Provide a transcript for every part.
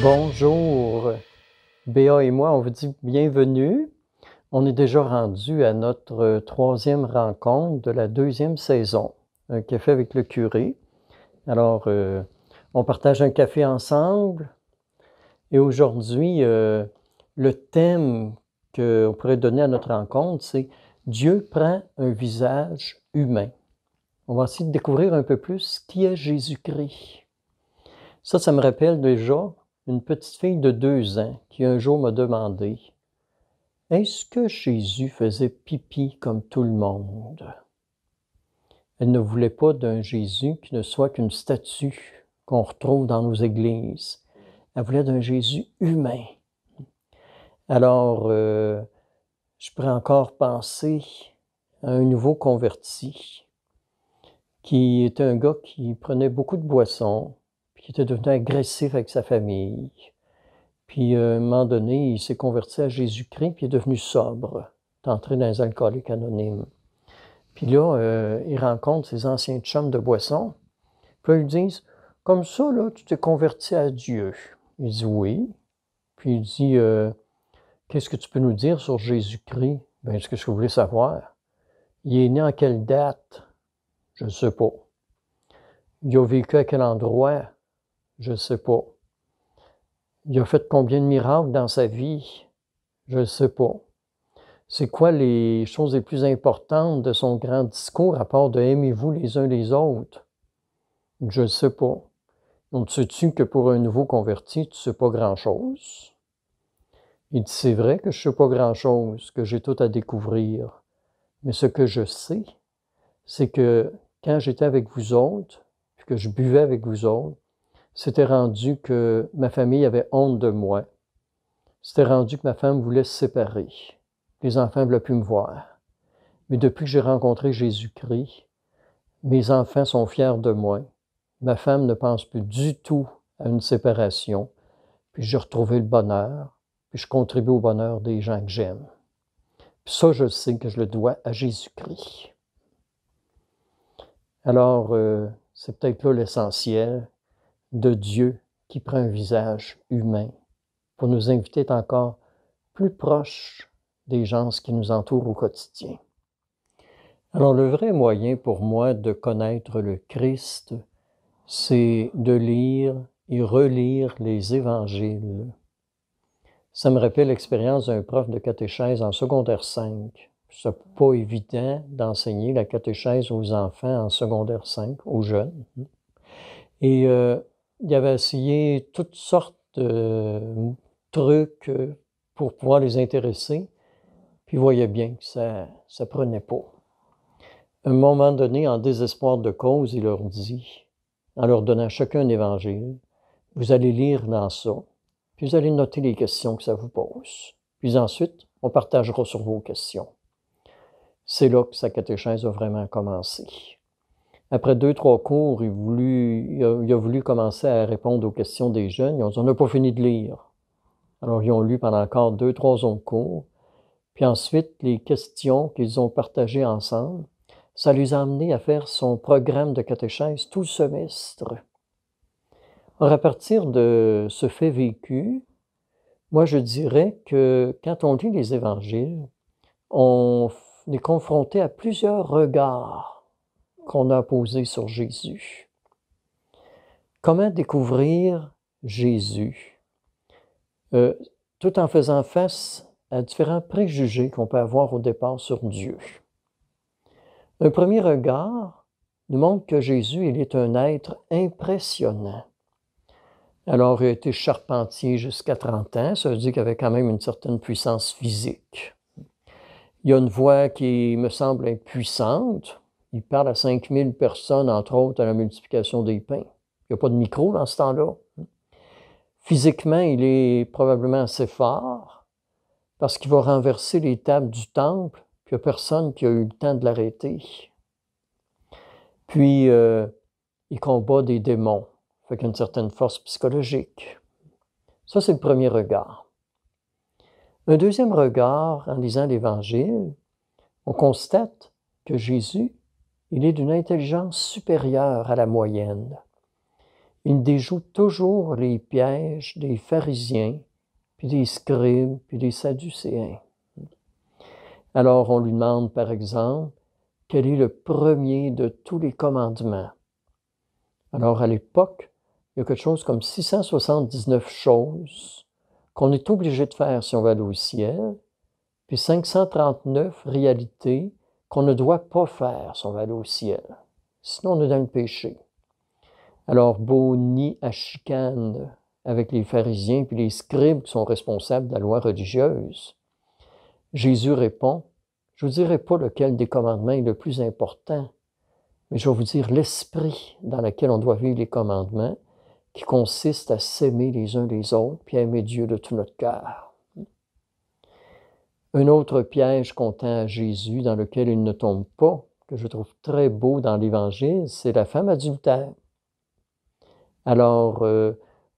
Bonjour, Béa et moi, on vous dit bienvenue. On est déjà rendu à notre troisième rencontre de la deuxième saison, un café avec le curé. Alors, on partage un café ensemble et aujourd'hui, le thème qu'on pourrait donner à notre rencontre, c'est « Dieu prend un visage humain ». On va essayer de découvrir un peu plus qui est Jésus-Christ. Ça me rappelle déjà une petite fille de 2 ans qui un jour m'a demandé « Est-ce que Jésus faisait pipi comme tout le monde? » Elle ne voulait pas d'un Jésus qui ne soit qu'une statue qu'on retrouve dans nos églises. Elle voulait d'un Jésus humain. Alors, je pourrais encore penser à un nouveau converti qui était un gars qui prenait beaucoup de boissons, puis qui était devenu agressif avec sa famille. Puis, à un moment donné, il s'est converti à Jésus-Christ, puis il est devenu sobre, est entré dans les alcooliques anonymes. Puis là, il rencontre ses anciens chums de boisson. Puis là, ils lui disent « Comme ça, là, tu t'es converti à Dieu. » Il dit « Oui. » Puis il dit « Qu'est-ce que tu peux nous dire sur Jésus-Christ? » « Bien, ce que je voulais savoir. Il est né en quelle date? Je ne sais pas. Il a vécu à quel endroit? Je ne sais pas. Il a fait combien de miracles dans sa vie? Je ne sais pas. C'est quoi les choses les plus importantes de son grand discours à part de « aimez-vous les uns les autres » ? Je ne sais pas. Donc, sais-tu que pour un nouveau converti, tu ne sais pas grand-chose? Il dit « C'est vrai que je ne sais pas grand-chose, que j'ai tout à découvrir. Mais ce que je sais, c'est que quand j'étais avec vous autres, puis que je buvais avec vous autres, c'était rendu que ma famille avait honte de moi. C'était rendu que ma femme voulait se séparer. Les enfants ne voulaient plus me voir. Mais depuis que j'ai rencontré Jésus-Christ, mes enfants sont fiers de moi. Ma femme ne pense plus du tout à une séparation. Puis j'ai retrouvé le bonheur. Puis je contribue au bonheur des gens que j'aime. Puis ça, je sais que je le dois à Jésus-Christ. » Alors, c'est peut-être là l'essentiel de Dieu qui prend un visage humain pour nous inviter à être encore plus proches des gens qui nous entourent au quotidien. Alors, le vrai moyen pour moi de connaître le Christ, c'est de lire et relire les évangiles. Ça me rappelle l'expérience d'un prof de catéchèse en secondaire 5. C'est pas évident d'enseigner la catéchèse aux enfants en secondaire 5, aux jeunes. Et il avait essayé toutes sortes de trucs pour pouvoir les intéresser, puis il voyait bien que ça prenait pas. À un moment donné, en désespoir de cause, il leur dit, en leur donnant chacun un évangile, « Vous allez lire dans ça, puis vous allez noter les questions que ça vous pose. Puis ensuite, on partagera sur vos questions. » C'est là que sa catéchèse a vraiment commencé. Après 2-3 cours, il a voulu commencer à répondre aux questions des jeunes. Ils ont dit « On n'a pas fini de lire. » Alors, ils ont lu pendant encore 2-3 autres cours. Puis ensuite, les questions qu'ils ont partagées ensemble, ça les a amenés à faire son programme de catéchèse tout le semestre. Alors, à partir de ce fait vécu, moi, je dirais que quand on lit les évangiles, on est confronté à plusieurs regards qu'on a posés sur Jésus. Comment découvrir Jésus? Tout en faisant face à différents préjugés qu'on peut avoir au départ sur Dieu. Un premier regard nous montre que Jésus, il est un être impressionnant. Alors, il a été charpentier jusqu'à 30 ans, ça veut dire qu'il avait quand même une certaine puissance physique. Il a une voix qui me semble impuissante. Il parle à 5000 personnes, entre autres, à la multiplication des pains. Il n'y a pas de micro dans ce temps-là. Physiquement, il est probablement assez fort parce qu'il va renverser les tables du temple, puis il n'y a personne qui a eu le temps de l'arrêter. Puis, il combat des démons, fait qu'il y a une certaine force psychologique. Ça, c'est le premier regard. Un deuxième regard, en lisant l'Évangile, on constate que Jésus, il est d'une intelligence supérieure à la moyenne. il déjoue toujours les pièges des pharisiens, puis des scribes, puis des sadducéens. Alors on lui demande, par exemple, quel est le premier de tous les commandements. Alors à l'époque, il y a quelque chose comme 679 choses qu'on est obligé de faire si on veut aller au ciel, puis 539 réalités qu'on ne doit pas faire si on veut aller au ciel. Sinon, on est dans le péché. Alors, beau nid à chicane avec les pharisiens puis les scribes qui sont responsables de la loi religieuse, Jésus répond, je ne vous dirai pas lequel des commandements est le plus important, mais je vais vous dire l'esprit dans lequel on doit vivre les commandements, qui consiste à s'aimer les uns les autres puis à aimer Dieu de tout notre cœur. Un autre piège qu'on tend à Jésus, dans lequel il ne tombe pas, que je trouve très beau dans l'Évangile, c'est la femme adultère. Alors,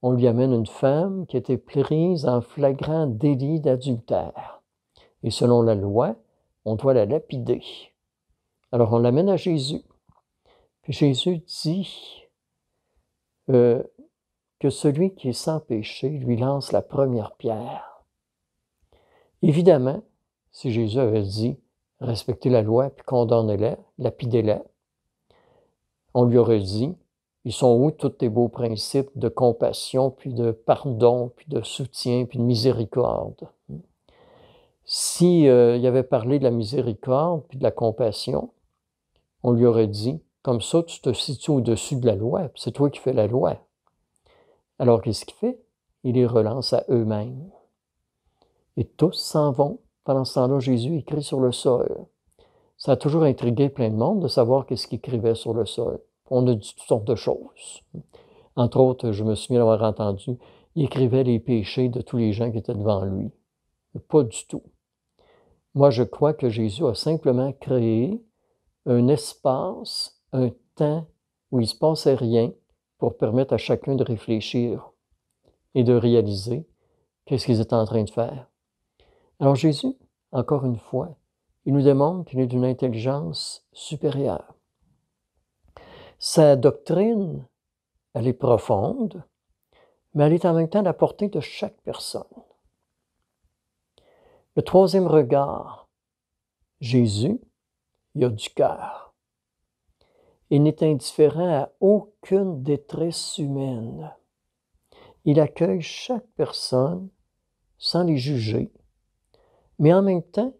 on lui amène une femme qui était prise en flagrant délit d'adultère. Et selon la loi, on doit la lapider. Alors, on l'amène à Jésus. Puis Jésus dit que celui qui est sans péché lui lance la première pierre. Évidemment, si Jésus avait dit « respectez la loi, puis condamnez-la, lapidez-la », on lui aurait dit « ils sont où tous tes beaux principes de compassion, puis de pardon, puis de soutien, puis de miséricorde ?» Si il avait parlé de la miséricorde, puis de la compassion, on lui aurait dit « comme ça, tu te situes au-dessus de la loi, puis c'est toi qui fais la loi. » Alors, qu'est-ce qu'il fait? Il les relance à eux-mêmes. Et tous s'en vont. Pendant ce temps-là, Jésus écrit sur le sol. Ça a toujours intrigué plein de monde de savoir qu'est-ce qu'il écrivait sur le sol. On a dit toutes sortes de choses. Entre autres, je me souviens d'avoir entendu, il écrivait les péchés de tous les gens qui étaient devant lui. Pas du tout. Moi, je crois que Jésus a simplement créé un espace, un temps où il ne se passait rien pour permettre à chacun de réfléchir et de réaliser qu'est-ce qu'ils étaient en train de faire. Alors Jésus, encore une fois, il nous démontre qu'il est d'une intelligence supérieure. Sa doctrine, elle est profonde, mais elle est en même temps à la portée de chaque personne. Le troisième regard, Jésus, il a du cœur. Il n'est indifférent à aucune détresse humaine. Il accueille chaque personne sans les juger, mais en même temps,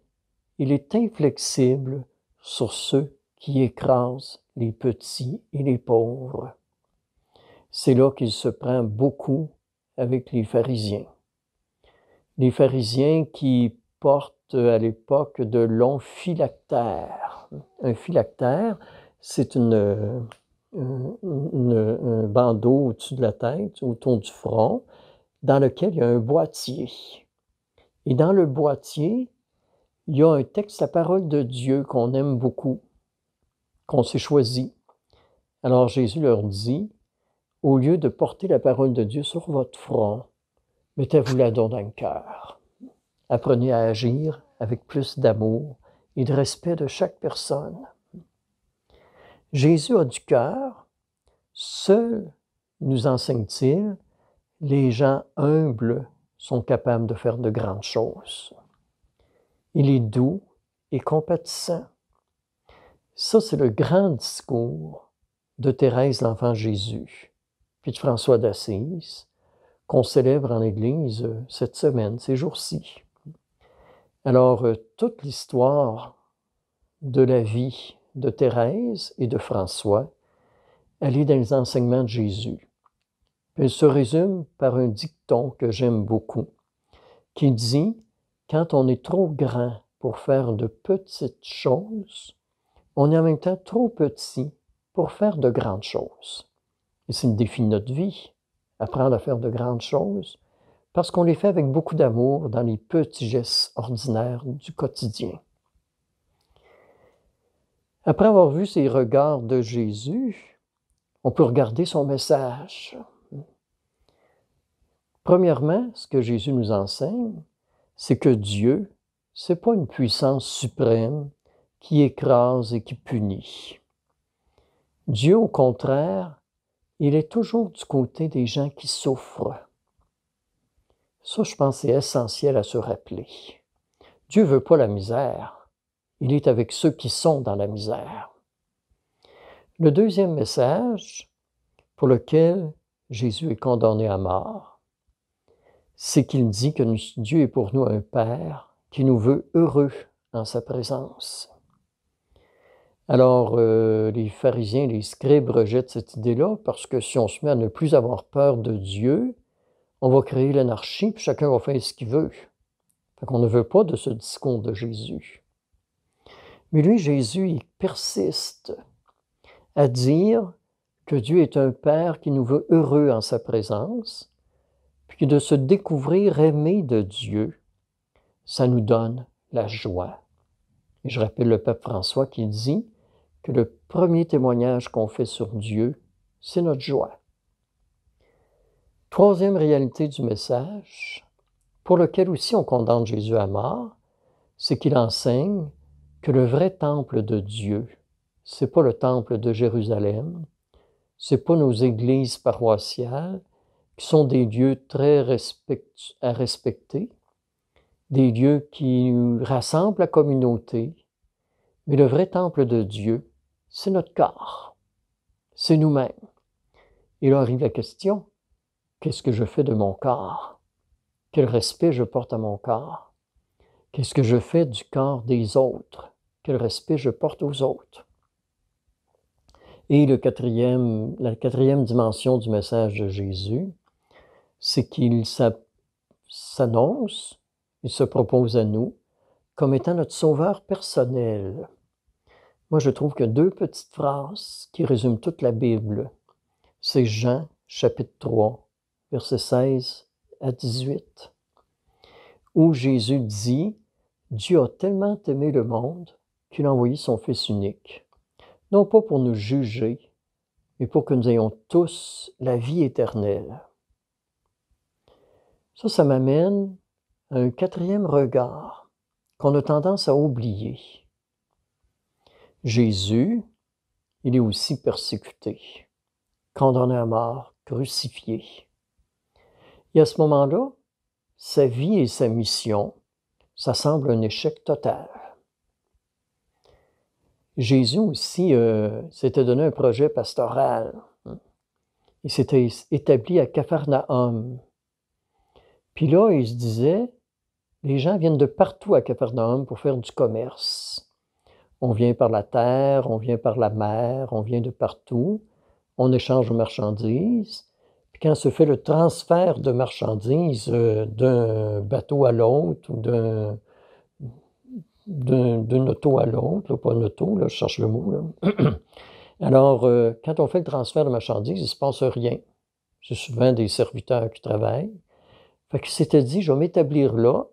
il est inflexible sur ceux qui écrasent les petits et les pauvres. C'est là qu'il se prend beaucoup avec les pharisiens. Les pharisiens qui portent à l'époque de longs phylactères. Un phylactère, c'est un bandeau au-dessus de la tête, autour du front, dans lequel il y a un boîtier. Et dans le boîtier, il y a un texte, la parole de Dieu, qu'on aime beaucoup, qu'on s'est choisi. Alors Jésus leur dit, au lieu de porter la parole de Dieu sur votre front, mettez-vous-la donc dans le cœur. Apprenez à agir avec plus d'amour et de respect de chaque personne. Jésus a du cœur. Seul, nous enseigne-t-il, les gens humbles sont capables de faire de grandes choses. Il est doux et compatissant. Ça, c'est le grand discours de Thérèse, l'enfant Jésus, puis de François d'Assise, qu'on célèbre en Église cette semaine, ces jours-ci. Alors, toute l'histoire de la vie de Thérèse et de François, elle est dans les enseignements de Jésus. Elle se résume par un dicton que j'aime beaucoup, qui dit « Quand on est trop grand pour faire de petites choses, on est en même temps trop petit pour faire de grandes choses. » Et c'est une défi de notre vie, apprendre à faire de grandes choses, parce qu'on les fait avec beaucoup d'amour dans les petits gestes ordinaires du quotidien. Après avoir vu ces regards de Jésus, on peut regarder son message. Premièrement, ce que Jésus nous enseigne, c'est que Dieu, ce n'est pas une puissance suprême qui écrase et qui punit. Dieu, au contraire, il est toujours du côté des gens qui souffrent. Ça, je pense, c'est essentiel à se rappeler. Dieu ne veut pas la misère. Il est avec ceux qui sont dans la misère. Le deuxième message pour lequel Jésus est condamné à mort, c'est qu'il dit que Dieu est pour nous un Père qui nous veut heureux en sa présence. Alors, les pharisiens, les scribes rejettent cette idée-là parce que si on se met à ne plus avoir peur de Dieu, on va créer l'anarchie, puis chacun va faire ce qu'il veut. Fait qu'on ne veut pas de ce discours de Jésus. Mais lui, Jésus, il persiste à dire que Dieu est un Père qui nous veut heureux en sa présence, puis de se découvrir aimé de Dieu, ça nous donne la joie. Et je rappelle le pape François qui dit que le premier témoignage qu'on fait sur Dieu, c'est notre joie. Troisième réalité du message, pour lequel aussi on condamne Jésus à mort, c'est qu'il enseigne que le vrai temple de Dieu, c'est pas le temple de Jérusalem, c'est pas nos églises paroissiales, qui sont des lieux très à respecter, des lieux qui rassemblent la communauté, mais le vrai temple de Dieu, c'est notre corps, c'est nous-mêmes. Et là arrive la question, qu'est-ce que je fais de mon corps? Quel respect je porte à mon corps? Qu'est-ce que je fais du corps des autres? Quel respect je porte aux autres? Et la quatrième dimension du message de Jésus, c'est qu'il s'annonce, il se propose à nous comme étant notre sauveur personnel. Moi, je trouve que deux petites phrases qui résument toute la Bible. C'est Jean, chapitre 3, versets 16 à 18, où Jésus dit « Dieu a tellement aimé le monde qu'il a envoyé son Fils unique, non pas pour nous juger, mais pour que nous ayons tous la vie éternelle. » Ça m'amène à un quatrième regard qu'on a tendance à oublier. Jésus, il est aussi persécuté, condamné à mort, crucifié. Et à ce moment-là, sa vie et sa mission, ça semble un échec total. Jésus aussi s'était donné un projet pastoral. Il s'était établi à Capharnaüm. Puis là, il se disait, les gens viennent de partout à Capharnaüm pour faire du commerce. On vient par la terre, on vient par la mer, on vient de partout. On échange nos marchandises. Puis quand se fait le transfert de marchandises d'un bateau à l'autre ou d'une auto à l'autre, pas une auto, là, je cherche le mot. Là. Alors, quand on fait le transfert de marchandises, il ne se passe rien. C'est souvent des serviteurs qui travaillent. Fait qu'il s'était dit, je vais m'établir là,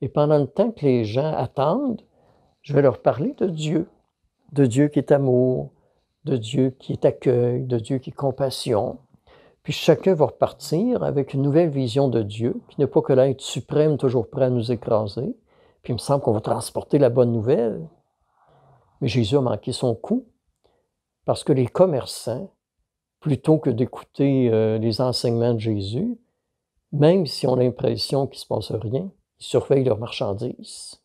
et pendant le temps que les gens attendent, je vais leur parler de Dieu qui est amour, de Dieu qui est accueil, de Dieu qui est compassion. Puis chacun va repartir avec une nouvelle vision de Dieu, qui n'est pas que l'être suprême toujours prêt à nous écraser. Puis il me semble qu'on va transporter la bonne nouvelle. Mais Jésus a manqué son coup, parce que les commerçants, plutôt que d'écouter les enseignements de Jésus, même si on a l'impression qu'il ne se passe rien, ils surveillent leurs marchandises.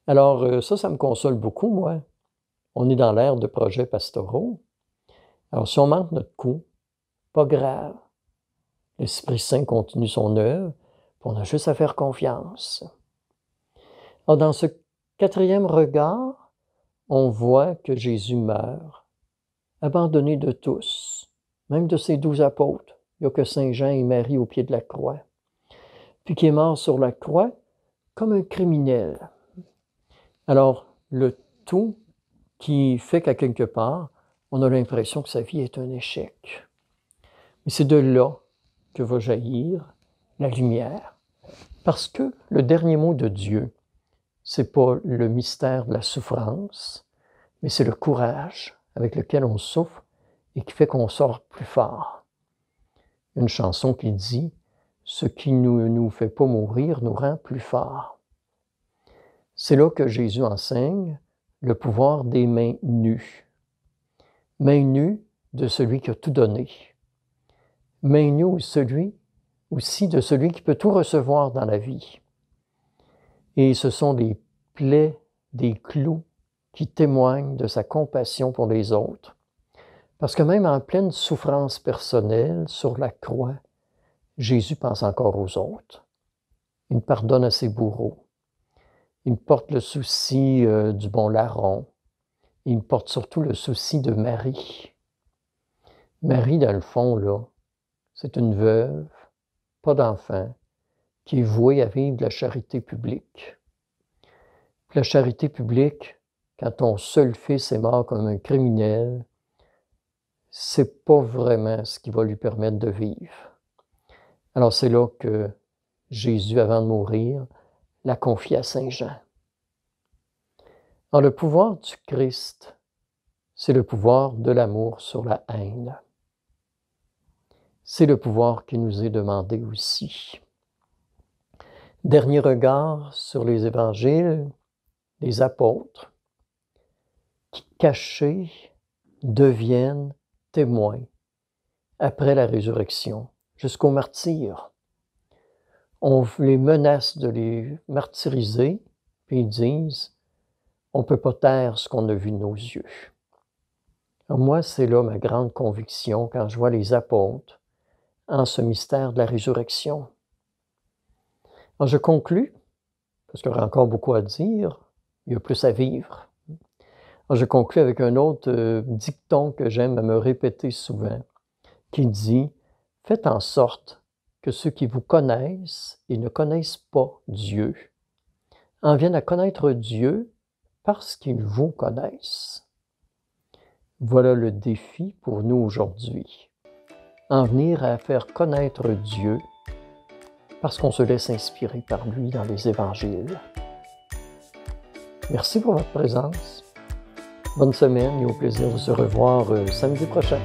Alors ça me console beaucoup, moi. On est dans l'ère de projets pastoraux. Alors si on manque notre coup, pas grave. L'Esprit Saint continue son œuvre, puis on a juste à faire confiance. Alors dans ce quatrième regard, on voit que Jésus meurt, abandonné de tous, même de ses 12 apôtres. Il n'y a que Saint Jean et Marie au pied de la croix. Puis qui est mort sur la croix comme un criminel. Alors, le tout qui fait qu'à quelque part, on a l'impression que sa vie est un échec. Mais c'est de là que va jaillir la lumière. Parce que le dernier mot de Dieu, c'est pas le mystère de la souffrance, mais c'est le courage avec lequel on souffre et qui fait qu'on sort plus fort. Une chanson qui dit « Ce qui ne nous fait pas mourir nous rend plus forts ». C'est là que Jésus enseigne le pouvoir des mains nues. Mains nues, de celui qui a tout donné, mais il nous celui aussi de celui qui peut tout recevoir dans la vie. Et ce sont des plaies, des clous qui témoignent de sa compassion pour les autres. Parce que même en pleine souffrance personnelle sur la croix, Jésus pense encore aux autres. Il pardonne à ses bourreaux. Il porte le souci du bon larron. Il porte surtout le souci de Marie. Marie, dans le fond, là, c'est une veuve, pas d'enfant, qui est vouée à vivre de la charité publique. Puis la charité publique, quand ton seul fils est mort comme un criminel, c'est pas vraiment ce qui va lui permettre de vivre. Alors c'est là que Jésus, avant de mourir, l'a confie à Saint Jean. Alors le pouvoir du Christ, c'est le pouvoir de l'amour sur la haine. C'est le pouvoir qui nous est demandé aussi. Dernier regard sur les évangiles, les apôtres, qui cachés deviennent témoins après la résurrection, jusqu'au martyre. On les menace de les martyriser, puis ils disent « on ne peut pas taire ce qu'on a vu de nos yeux ». Alors moi, c'est là ma grande conviction quand je vois les apôtres en ce mystère de la résurrection. Alors je conclus, parce qu'il y aura encore beaucoup à dire, il y a plus à vivre. Alors je conclus avec un autre dicton que j'aime à me répéter souvent, qui dit « Faites en sorte que ceux qui vous connaissent et ne connaissent pas Dieu en viennent à connaître Dieu parce qu'ils vous connaissent. » Voilà le défi pour nous aujourd'hui. En venir à faire connaître Dieu parce qu'on se laisse inspirer par lui dans les évangiles. Merci pour votre présence. Bonne semaine et au plaisir de se revoir samedi prochain.